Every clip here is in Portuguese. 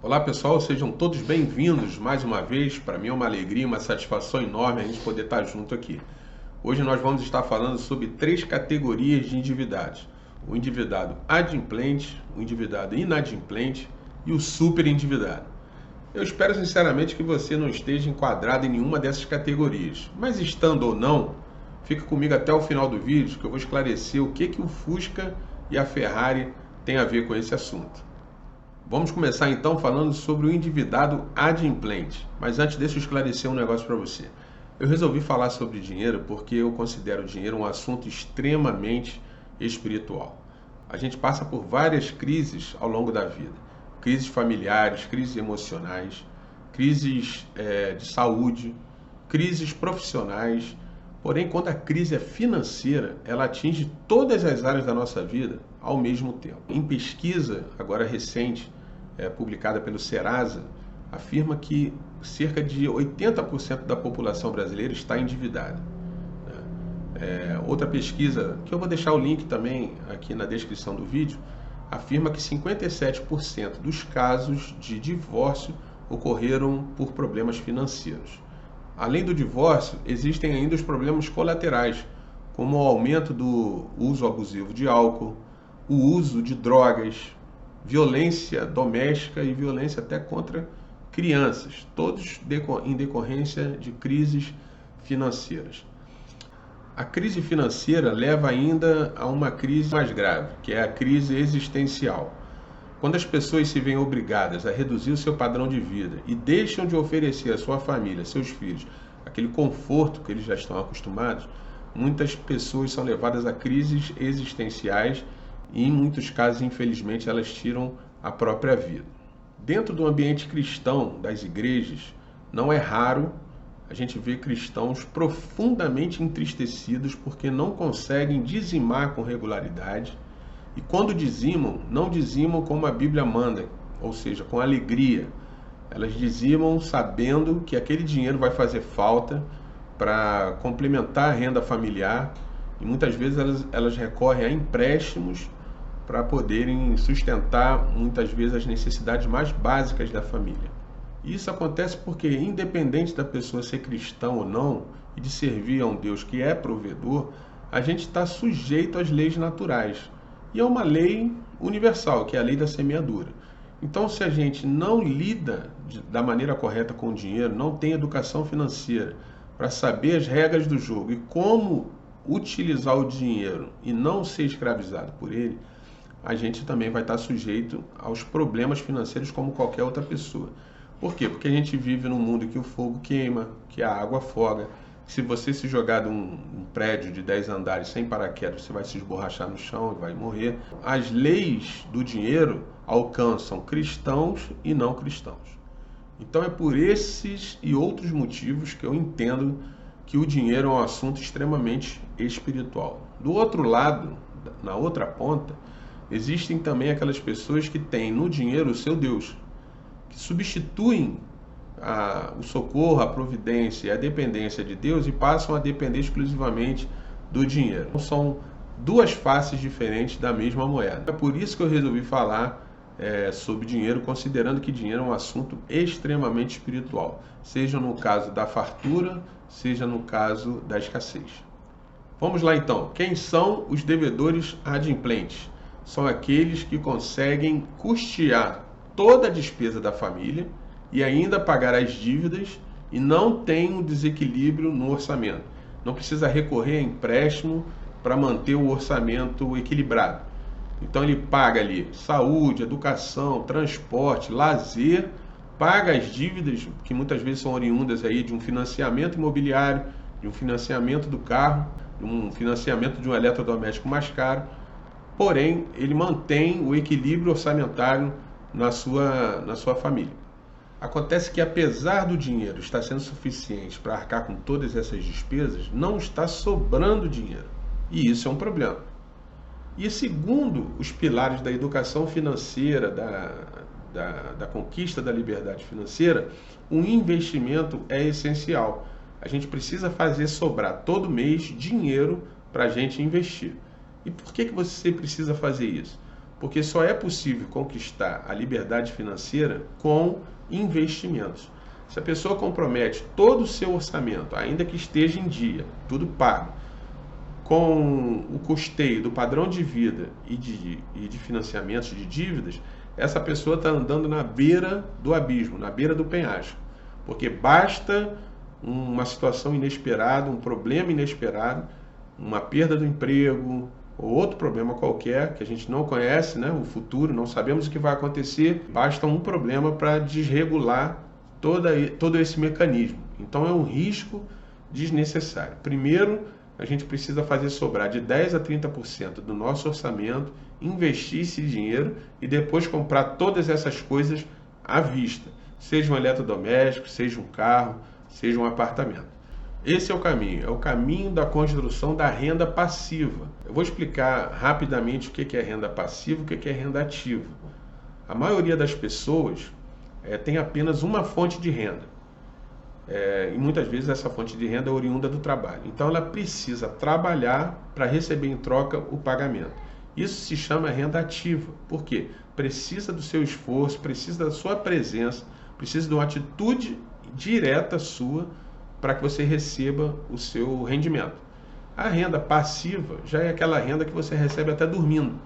Olá pessoal, sejam todos bem-vindos mais uma vez. Para mim é uma alegria, uma satisfação enorme a gente poder estar junto aqui. Hoje nós vamos estar falando sobre três categorias de endividados: o endividado adimplente, o endividado inadimplente e o superendividado. Eu espero sinceramente que você não esteja enquadrado em nenhuma dessas categorias, mas estando ou não, fica comigo até o final do vídeo que eu vou esclarecer o que o Fusca e a Ferrari têm a ver com esse assunto. Vamos começar então falando sobre o endividado adimplente. Mas antes, deixa eu esclarecer um negócio para você. Eu resolvi falar sobre dinheiro porque eu considero o dinheiro um assunto extremamente espiritual. A gente passa por várias crises ao longo da vida. Crises familiares, crises emocionais, crises de saúde, crises profissionais. Porém, quando a crise é financeira, ela atinge todas as áreas da nossa vida ao mesmo tempo. Em pesquisa, agora recente, publicada pelo Serasa, afirma que cerca de 80% da população brasileira está endividada. Outra pesquisa, que eu vou deixar o link também aqui na descrição do vídeo, afirma que 57% dos casos de divórcio ocorreram por problemas financeiros. Além do divórcio, existem ainda os problemas colaterais, como o aumento do uso abusivo de álcool, o uso de drogas, violência doméstica e violência até contra crianças, todos em decorrência de crises financeiras. A crise financeira leva ainda a uma crise mais grave, que é a crise existencial. Quando as pessoas se veem obrigadas a reduzir o seu padrão de vida e deixam de oferecer à sua família, seus filhos, aquele conforto que eles já estão acostumados, muitas pessoas são levadas a crises existenciais e, em muitos casos, infelizmente, elas tiram a própria vida. Dentro do ambiente cristão das igrejas, não é raro a gente ver cristãos profundamente entristecidos porque não conseguem dizimar com regularidade. E quando dizimam, não dizimam como a Bíblia manda, ou seja, com alegria. Elas dizimam sabendo que aquele dinheiro vai fazer falta para complementar a renda familiar e muitas vezes elas recorrem a empréstimos para poderem sustentar muitas vezes as necessidades mais básicas da família. Isso acontece porque, independente da pessoa ser cristã ou não e de servir a um Deus que é provedor, a gente está sujeito às leis naturais. E é uma lei universal, que é a lei da semeadura. Então, se a gente não lida da maneira correta com o dinheiro, não tem educação financeira para saber as regras do jogo e como utilizar o dinheiro e não ser escravizado por ele, a gente também vai estar sujeito aos problemas financeiros como qualquer outra pessoa. Por quê? Porque a gente vive num mundo que o fogo queima, que a água afoga. Se você se jogar de um prédio de 10 andares sem paraquedas, você vai se esborrachar no chão e vai morrer. As leis do dinheiro alcançam cristãos e não cristãos. Então é por esses e outros motivos que eu entendo que o dinheiro é um assunto extremamente espiritual. Do outro lado, na outra ponta, existem também aquelas pessoas que têm no dinheiro o seu Deus, que substituem o socorro, a providência e a dependência de Deus e passam a depender exclusivamente do dinheiro. Então, são duas faces diferentes da mesma moeda. É por isso que eu resolvi falar sobre dinheiro, considerando que dinheiro é um assunto extremamente espiritual, seja no caso da fartura, seja no caso da escassez. Vamos lá então. Quem são os devedores adimplentes? São aqueles que conseguem custear toda a despesa da família e ainda pagar as dívidas e não tem um desequilíbrio no orçamento. Não precisa recorrer a empréstimo para manter o orçamento equilibrado. Então ele paga ali saúde, educação, transporte, lazer, paga as dívidas que muitas vezes são oriundas aí de um financiamento imobiliário, de um financiamento do carro, de um financiamento de um eletrodoméstico mais caro. Porém, ele mantém o equilíbrio orçamentário na sua família. Acontece que, apesar do dinheiro estar sendo suficiente para arcar com todas essas despesas, não está sobrando dinheiro. E isso é um problema. E segundo os pilares da educação financeira, da conquista da liberdade financeira, um investimento é essencial. A gente precisa fazer sobrar todo mês dinheiro para a gente investir. E por que você precisa fazer isso? Porque só é possível conquistar a liberdade financeira com investimentos. Se a pessoa compromete todo o seu orçamento, ainda que esteja em dia, tudo pago, com o custeio do padrão de vida e de financiamentos de dívidas, essa pessoa está andando na beira do abismo, na beira do penhasco. Porque basta uma situação inesperada, um problema inesperado, uma perda do emprego ou outro problema qualquer que a gente não conhece, né, o futuro, não sabemos o que vai acontecer, basta um problema para desregular todo esse mecanismo. Então é um risco desnecessário. Primeiro, a gente precisa fazer sobrar de 10% a 30% do nosso orçamento, investir esse dinheiro e depois comprar todas essas coisas à vista. Seja um eletrodoméstico, seja um carro, seja um apartamento. Esse é o caminho da construção da renda passiva. Eu vou explicar rapidamente o que é renda passiva e o que é renda ativa. A maioria das pessoas tem apenas uma fonte de renda. E muitas vezes essa fonte de renda é oriunda do trabalho. Então ela precisa trabalhar para receber em troca o pagamento. Isso se chama renda ativa. Por quê? Precisa do seu esforço, precisa da sua presença, precisa de uma atitude direta sua para que você receba o seu rendimento. A renda passiva já é aquela renda que você recebe até dormindo.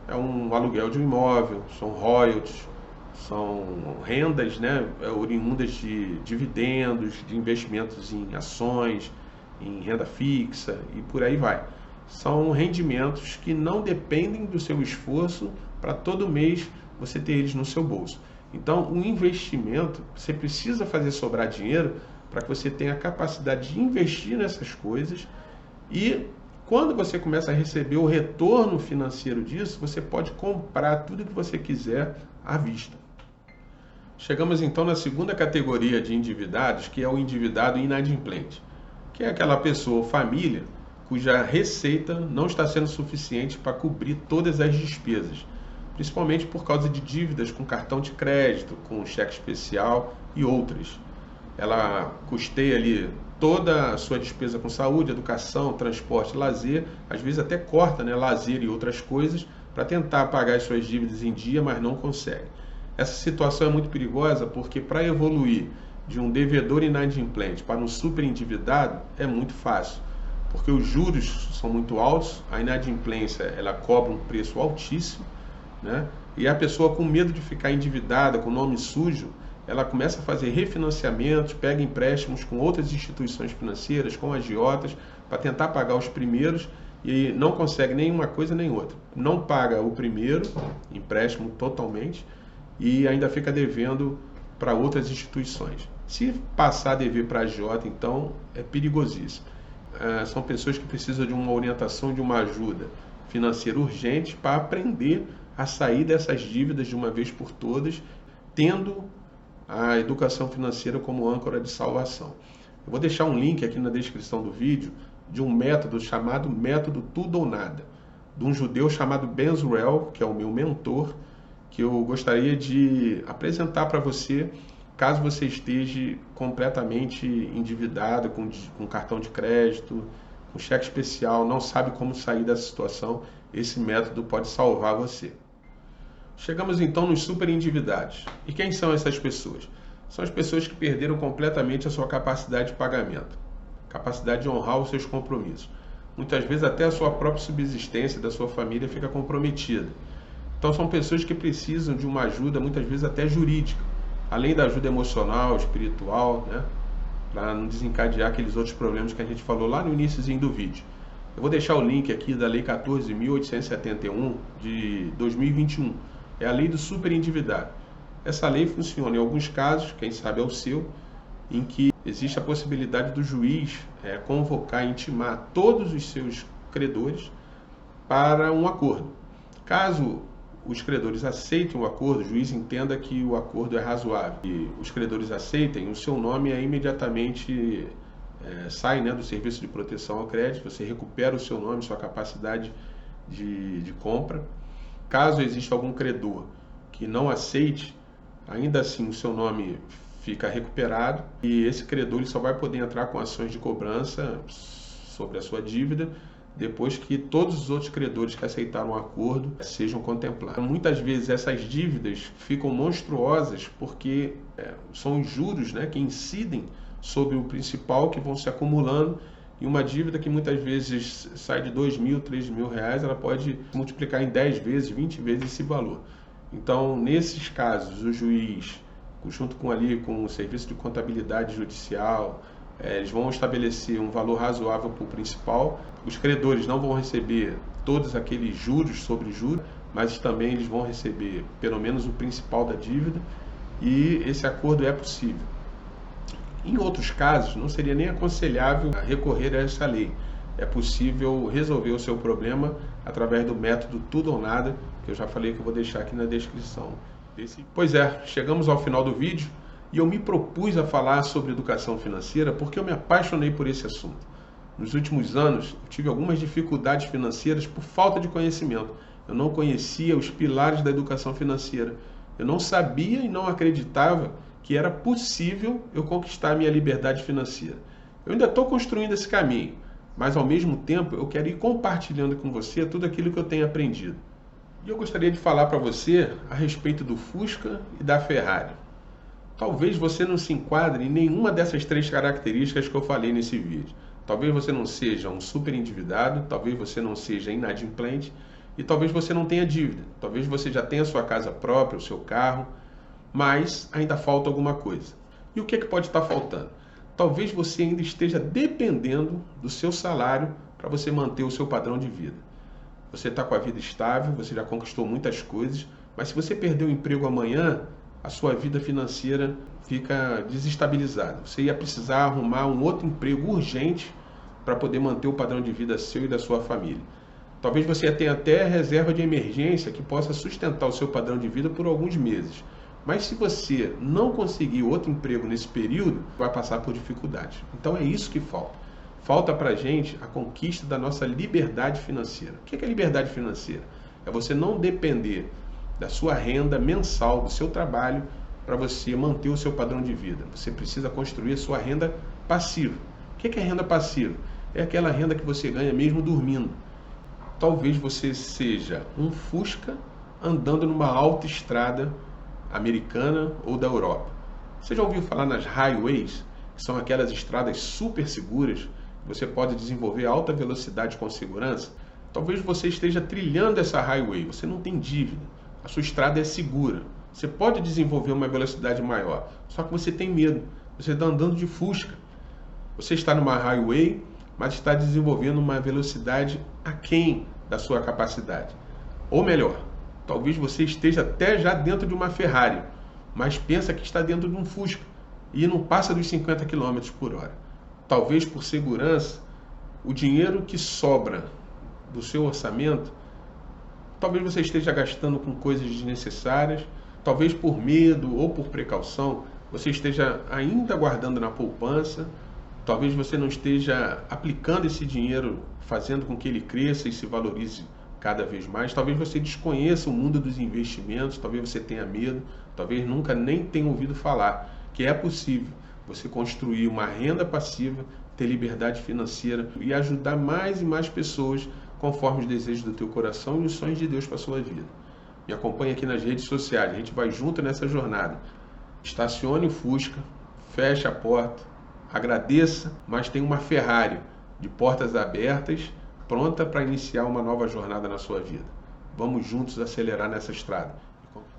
É um aluguel de um imóvel, são royalties, são rendas, né, oriundas de dividendos, de investimentos em ações, em renda fixa e por aí vai. São rendimentos que não dependem do seu esforço para todo mês você ter eles no seu bolso. Então, o investimento, você precisa fazer sobrar dinheiro para que você tenha a capacidade de investir nessas coisas e quando você começa a receber o retorno financeiro disso, você pode comprar tudo que você quiser à vista. Chegamos então na segunda categoria de endividados, que é o endividado inadimplente, que é aquela pessoa ou família cuja receita não está sendo suficiente para cobrir todas as despesas, principalmente por causa de dívidas com cartão de crédito, com cheque especial e outras. Ela custeia ali toda a sua despesa com saúde, educação, transporte, lazer, às vezes até corta, né, lazer e outras coisas para tentar pagar as suas dívidas em dia, mas não consegue. Essa situação é muito perigosa porque para evoluir de um devedor inadimplente para um super endividado é muito fácil, porque os juros são muito altos, a inadimplência ela cobra um preço altíssimo, né? E a pessoa com medo de ficar endividada, com nome sujo, ela começa a fazer refinanciamentos, pega empréstimos com outras instituições financeiras, com agiotas, para tentar pagar os primeiros e não consegue nem uma coisa nem outra. Não paga o primeiro empréstimo totalmente e ainda fica devendo para outras instituições. Se passar a dever para a agiota, então é perigosíssimo. São pessoas que precisam de uma orientação, de uma ajuda financeira urgente para aprender a sair dessas dívidas de uma vez por todas, tendo a educação financeira como âncora de salvação. Eu vou deixar um link aqui na descrição do vídeo de um método chamado método tudo ou nada, de um judeu chamado Benzuel, que é o meu mentor, que eu gostaria de apresentar para você, caso você esteja completamente endividado, com cartão de crédito, com cheque especial, não sabe como sair dessa situação, esse método pode salvar você. Chegamos então nos super endividados. E quem são essas pessoas? São as pessoas que perderam completamente a sua capacidade de pagamento, capacidade de honrar os seus compromissos. Muitas vezes até a sua própria subsistência da sua família fica comprometida. Então são pessoas que precisam de uma ajuda, muitas vezes até jurídica, além da ajuda emocional, espiritual, né? Para não desencadear aqueles outros problemas que a gente falou lá no iníciozinho do vídeo. Eu vou deixar o link aqui da Lei 14.871 de 2021. É a lei do superendividado. Essa lei funciona em alguns casos, quem sabe é o seu, em que existe a possibilidade do juiz convocar e intimar todos os seus credores para um acordo. Caso os credores aceitem o acordo, o juiz entenda que o acordo é razoável e os credores aceitem, o seu nome é imediatamente sai, né, do serviço de proteção ao crédito, você recupera o seu nome, sua capacidade de compra. Caso exista algum credor que não aceite, ainda assim o seu nome fica recuperado e esse credor ele só vai poder entrar com ações de cobrança sobre a sua dívida depois que todos os outros credores que aceitaram o acordo sejam contemplados. Muitas vezes essas dívidas ficam monstruosas porque são os juros, né, que incidem sobre o principal, que vão se acumulando, e uma dívida que muitas vezes sai de R$2.000, R$3.000, ela pode multiplicar em 10 vezes, 20 vezes esse valor. Então, nesses casos, o juiz, junto com o serviço de contabilidade judicial, eles vão estabelecer um valor razoável para o principal. Os credores não vão receber todos aqueles juros sobre juros, mas também eles vão receber pelo menos o principal da dívida, e esse acordo é possível. Em outros casos, não seria nem aconselhável recorrer a essa lei. É possível resolver o seu problema através do método tudo ou nada, que eu já falei, que eu vou deixar aqui na descrição. Pois é, chegamos ao final do vídeo e eu me propus a falar sobre educação financeira porque eu me apaixonei por esse assunto. Nos últimos anos, eu tive algumas dificuldades financeiras por falta de conhecimento. Eu não conhecia os pilares da educação financeira. Eu não sabia e não acreditava que era possível eu conquistar a minha liberdade financeira. Eu ainda estou construindo esse caminho, mas ao mesmo tempo eu quero ir compartilhando com você tudo aquilo que eu tenho aprendido. E eu gostaria de falar para você a respeito do Fusca e da Ferrari. Talvez você não se enquadre em nenhuma dessas 3 características que eu falei nesse vídeo. Talvez você não seja um super endividado, talvez você não seja inadimplente e talvez você não tenha dívida. Talvez você já tenha a sua casa própria, o seu carro, mas ainda falta alguma coisa. E o que é que pode estar faltando? Talvez você ainda esteja dependendo do seu salário para você manter o seu padrão de vida. Você está com a vida estável, você já conquistou muitas coisas, mas se você perder o emprego amanhã, a sua vida financeira fica desestabilizada. Você ia precisar arrumar um outro emprego urgente para poder manter o padrão de vida seu e da sua família. Talvez você tenha até reserva de emergência que possa sustentar o seu padrão de vida por alguns meses. Mas se você não conseguir outro emprego nesse período, vai passar por dificuldades. Então é isso que falta. Falta para a gente a conquista da nossa liberdade financeira. O que é liberdade financeira? É você não depender da sua renda mensal, do seu trabalho, para você manter o seu padrão de vida. Você precisa construir a sua renda passiva. O que é renda passiva? É aquela renda que você ganha mesmo dormindo. Talvez você seja um Fusca andando numa autoestrada americana ou da Europa. Você já ouviu falar nas highways, que são aquelas estradas super seguras? Você pode desenvolver alta velocidade com segurança. Talvez você esteja trilhando essa highway, você não tem dívida, a sua estrada é segura. Você pode desenvolver uma velocidade maior, só que você tem medo, você está andando de Fusca. Você está numa highway, mas está desenvolvendo uma velocidade aquém da sua capacidade. Ou melhor, talvez você esteja até já dentro de uma Ferrari, mas pensa que está dentro de um Fusca e não passa dos 50 km por hora. Talvez por segurança, o dinheiro que sobra do seu orçamento, talvez você esteja gastando com coisas desnecessárias, talvez por medo ou por precaução, você esteja ainda guardando na poupança, talvez você não esteja aplicando esse dinheiro, fazendo com que ele cresça e se valorize cada vez mais. Talvez você desconheça o mundo dos investimentos, talvez você tenha medo, talvez nunca nem tenha ouvido falar que é possível você construir uma renda passiva, ter liberdade financeira e ajudar mais e mais pessoas conforme os desejos do teu coração e os sonhos de Deus para a sua vida. Me acompanhe aqui nas redes sociais, a gente vai junto nessa jornada. Estacione o Fusca, feche a porta, agradeça, mas tem uma Ferrari de portas abertas, pronta para iniciar uma nova jornada na sua vida. Vamos juntos acelerar nessa estrada.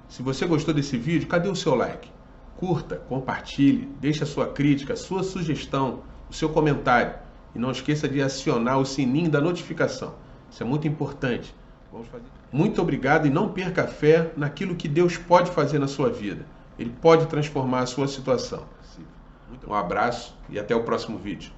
Se você gostou desse vídeo, cadê o seu like? Curta, compartilhe, deixe a sua crítica, a sua sugestão, o seu comentário. E não esqueça de acionar o sininho da notificação. Isso é muito importante. Vamos fazer. Muito obrigado e não perca a fé naquilo que Deus pode fazer na sua vida. Ele pode transformar a sua situação. Um abraço e até o próximo vídeo.